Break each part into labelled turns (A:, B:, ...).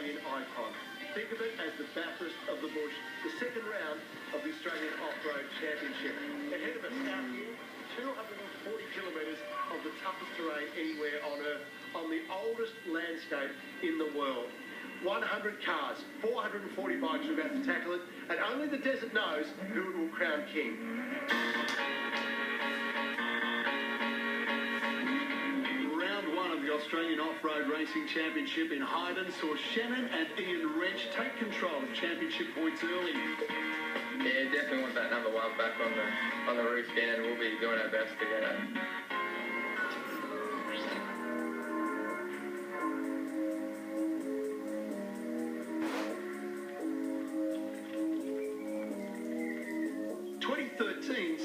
A: Australian icon. Think of it as the Bathurst of the bush, the second round of the Australian Off-Road Championship. Ahead of us out here, 240 kilometres of the toughest terrain anywhere on Earth, on the oldest landscape in the world. 100 cars, 440 bikes are about to tackle it, and only the desert knows who it will crown king. The Australian Off-Road Racing Championship in Hyden saw Shannon and Ian Wrench take control of championship points early.
B: Yeah, definitely want that number one back on the roof again, and we'll be doing our best to get it.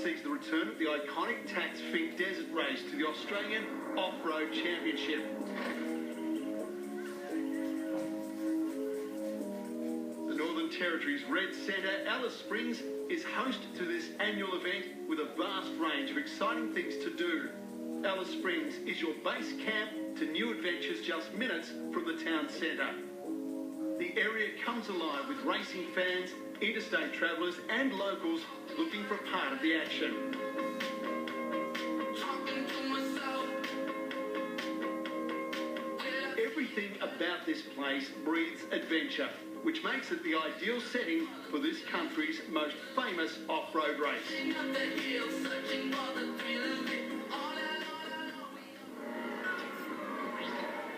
B: Sees the return of the iconic Tax Finke Desert Race to the Australian Off-Road Championship. The Northern Territory's Red Centre, Alice Springs, is host to this annual event with a vast range of exciting things to do. Alice Springs is your base camp to new adventures just minutes from the town centre. The area comes alive with racing fans, interstate travellers and locals looking for a part of the action. Everything about this place breathes adventure, which makes it the ideal setting for this country's most famous off-road race.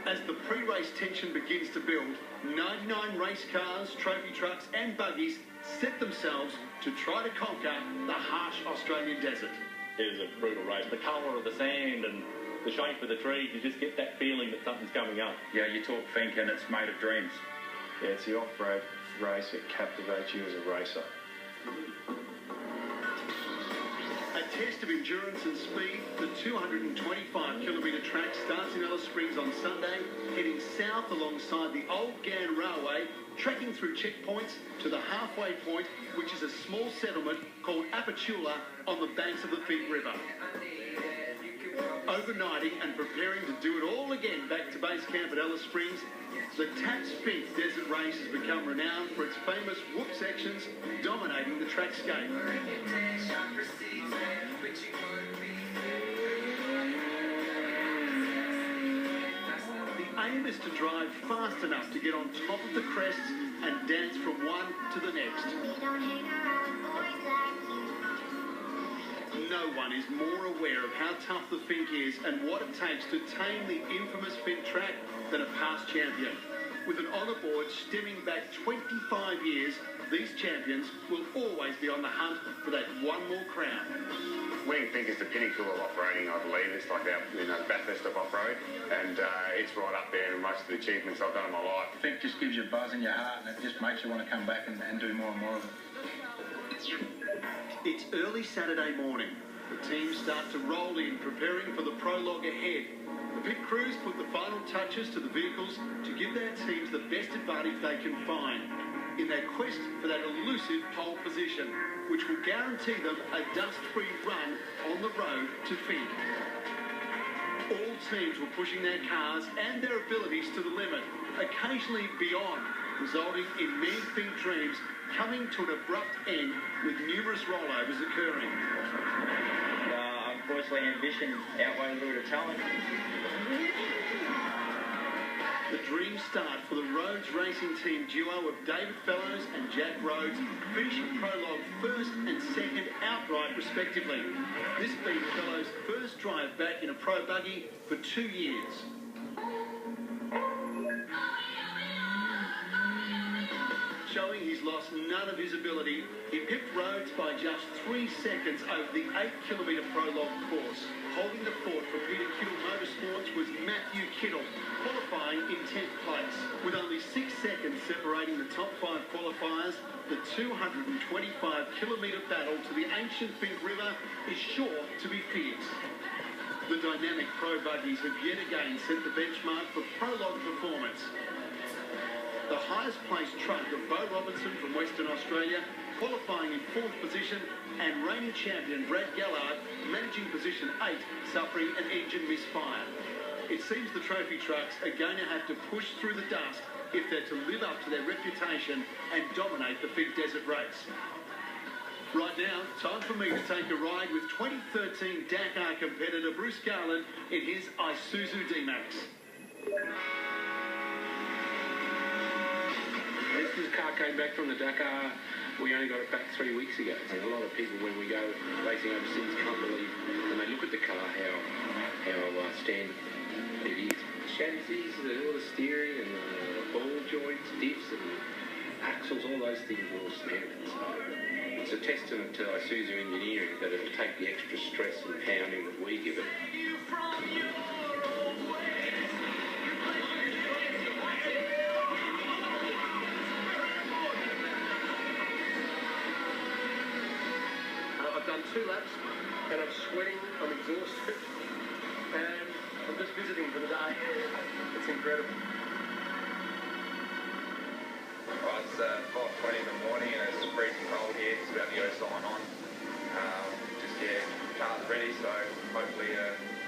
B: As the pre-race tension begins to build, 99 race cars, trophy trucks and buggies set themselves to try to conquer the harsh Australian desert.
C: It is a brutal race. The colour of the sand and the shape of the trees, you just get that feeling that something's coming up.
D: Yeah, you talk Finke and it's made of dreams.
E: Yeah, it's the off-road race that captivates you as a racer.
A: A test of endurance and speed, the 225-kilometre track starts in Alice Springs on Sunday, heading south alongside the Old Ghan Railway, trekking through checkpoints to the halfway point, which is a small settlement called Apachula on the banks of the Finke River. Overnighting and preparing to do it all again back to base camp at Alice Springs, the Tax Finke Desert Race has become renowned for its famous whoop sections dominating the trackscape. The aim is to drive fast enough to get on top of the crests and dance from one to the next. No one is more aware of how tough the Finke is and what it takes to tame the infamous Finke track than a past champion. With an honour board stemming back 25 years, these champions will always be on the hunt for that one more crown.
F: Winning Finke is the pinnacle of off-roading, I believe. It's like our Bathurst of off-road, and it's right up there in most of the achievements I've done in my life.
D: Finke just gives you a buzz in your heart, and it just makes you want to come back and do more and more of it.
A: It's early Saturday morning. The teams start to roll in, preparing for the prologue ahead. The pit crews put the final touches to the vehicles to give their teams the best advantage they can find in their quest for that elusive pole position, which will guarantee them a dust-free run on the road to Finke. All teams were pushing their cars and their abilities to the limit, occasionally beyond, resulting in many Finke dreams coming to an abrupt end with numerous rollovers occurring.
B: Unfortunately, ambition outweighs a little bit of talent.
A: The dream start for the Rhodes Racing Team duo of David Fellows and Jack Rhodes, finishing prologue first and second outright respectively. This being Fellows' first drive back in a pro buggy for 2 years. Showing he's lost none of his ability, he pipped Rhodes by just 3 seconds over the 8-kilometre prologue course. Holding the fort for Peter Kittle Motorsports was Matthew Kittle, qualifying in 10th place. With only 6 seconds separating the top 5 qualifiers, the 225-kilometre battle to the ancient Finke River is sure to be fierce. The dynamic pro buggies have yet again set the benchmark for prologue performance. The highest placed truck of Bo Robinson from Western Australia, qualifying in 4th position, and reigning champion Brad Gallard managing position 8, suffering an engine misfire. It seems the trophy trucks are going to have to push through the dust if they're to live up to their reputation and dominate the Finke Desert race. Right now, time for me to take a ride with 2013 Dakar competitor Bruce Garland in his Isuzu D-Max.
G: This car came back from the Dakar. We only got it back 3 weeks ago. And a lot of people, when we go racing overseas, can't believe when they look at the car how standard it is. Chassis, all the steering and the ball joints, diffs and axles, all those things are all standard. So it's a testament to Isuzu engineering that it'll take the extra stress and pounding that we give it.
B: I've done 2 laps and I'm sweating, I'm exhausted, and I'm just visiting for the day. It's incredible.
H: Well, it's 5:20 in the morning and it's freezing cold here. It's about to go sign on. Car's ready, so hopefully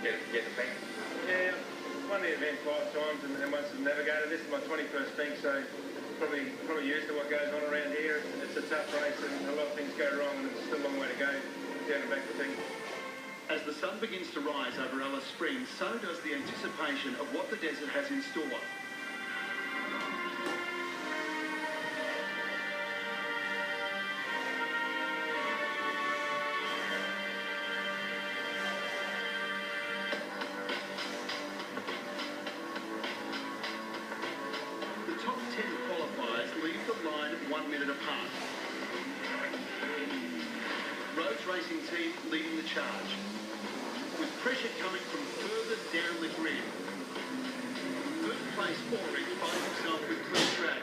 H: get the Finke.
B: Yeah, won the event 5 times and once I've navigated. This is my 21st Finke, so probably used to what goes on around here. It's a tough race and a lot of things go wrong and it's still a long way to go down and back to Finke.
A: As the sun begins to rise over Alice Springs, so does the anticipation of what the desert has in store. The top 10 qualifiers leave the line 1 minute apart. Rhodes Racing Team leading the charge, with pressure coming from further down the grid. Third place Ulrich finds himself with clear track,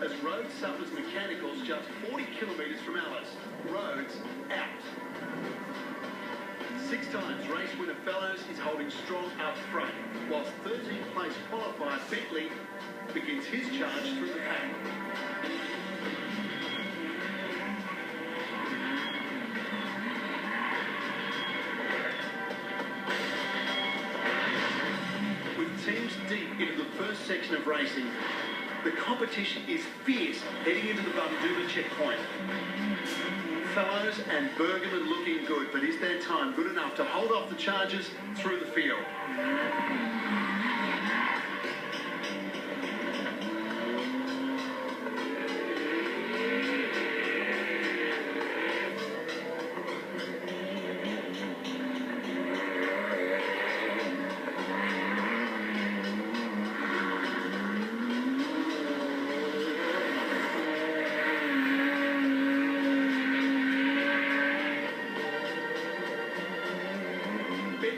A: as Rhodes suffers mechanicals just 40 kilometres from Alice. Rhodes out. 6 times race winner Fellows is holding strong up front, whilst 13th place qualifier Bentley begins his charge through the pack. Teams deep into the first section of racing. The competition is fierce heading into the Bunduma checkpoint. Fellows and Bergman looking good, but is their time good enough to hold off the charges through the field?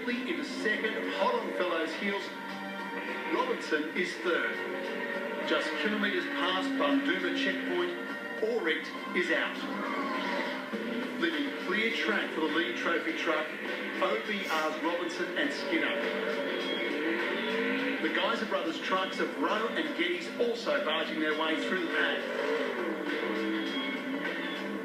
A: Into second, hot on Fellows' heels. Robinson is third. Just kilometres past Bunduma checkpoint, Ulrich is out. Leaving clear track for the lead trophy truck, OBR's Robinson and Skinner. The Geyser Brothers trucks of Rowe and Geddes also barging their way through the pack.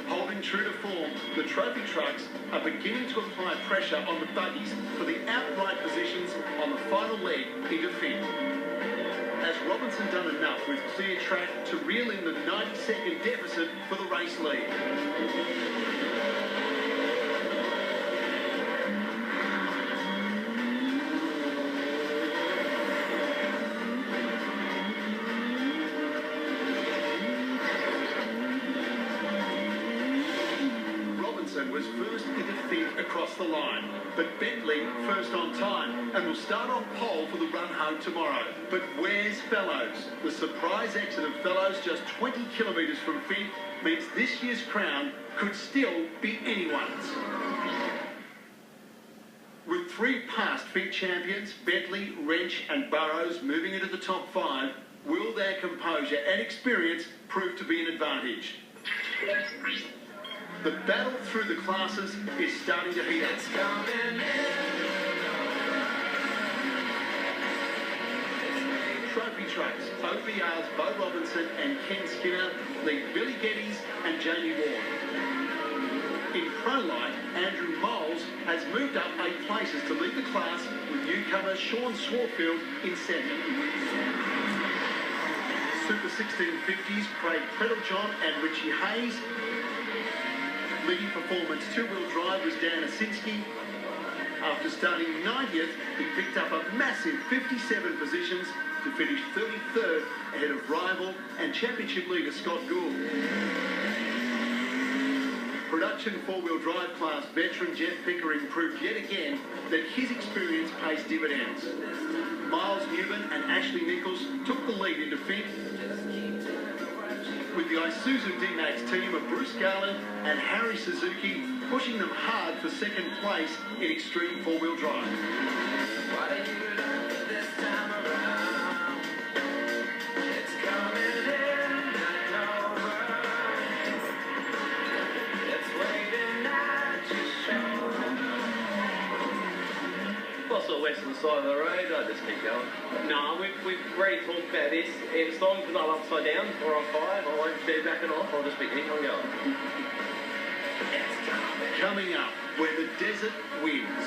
A: Holding true to form, the trophy trucks are beginning to apply pressure on the buggies for the outright positions on the final leg into Finke. Has Robinson done enough with clear track to reel in the 90-second deficit for the race lead? Was first into Finke across the line, but Bentley first on time and will start on pole for the run home tomorrow. But where's Fellows? The surprise exit of Fellows just 20 kilometres from Finke means this year's crown could still be anyone's. With 3 past Finke champions, Bentley, Wrench and Burrows moving into the top 5, will their composure and experience prove to be an advantage? The battle through the classes is starting to heat up. Trophy trucks, OBR's Bo Robinson and Ken Skinner lead Billy Geddes and Jamie Ward. In Pro Light, Andrew Moles has moved up 8 places to lead the class with newcomer Sean Swarfield in 2nd. Super 1650s, Craig Prettlejohn and Richie Hayes. Leading performance two-wheel drive was Dan Asinski. After starting 90th, he picked up a massive 57 positions to finish 33rd ahead of rival and championship leader Scott Gould. Production four-wheel drive class veteran Jeff Pickering proved yet again that his experience pays dividends. Miles Newman and Ashley Nichols took the lead into Finke, with the Isuzu D-Max team of Bruce Garland and Harry Suzuki pushing them hard for second place in extreme four-wheel drive.
I: Also western side of the road, I just keep going. No, we've already talked about this. If as long as I'm upside down or on 5, I won't be backing off, I'll just be keeping on going.
A: Coming up, where the desert wins.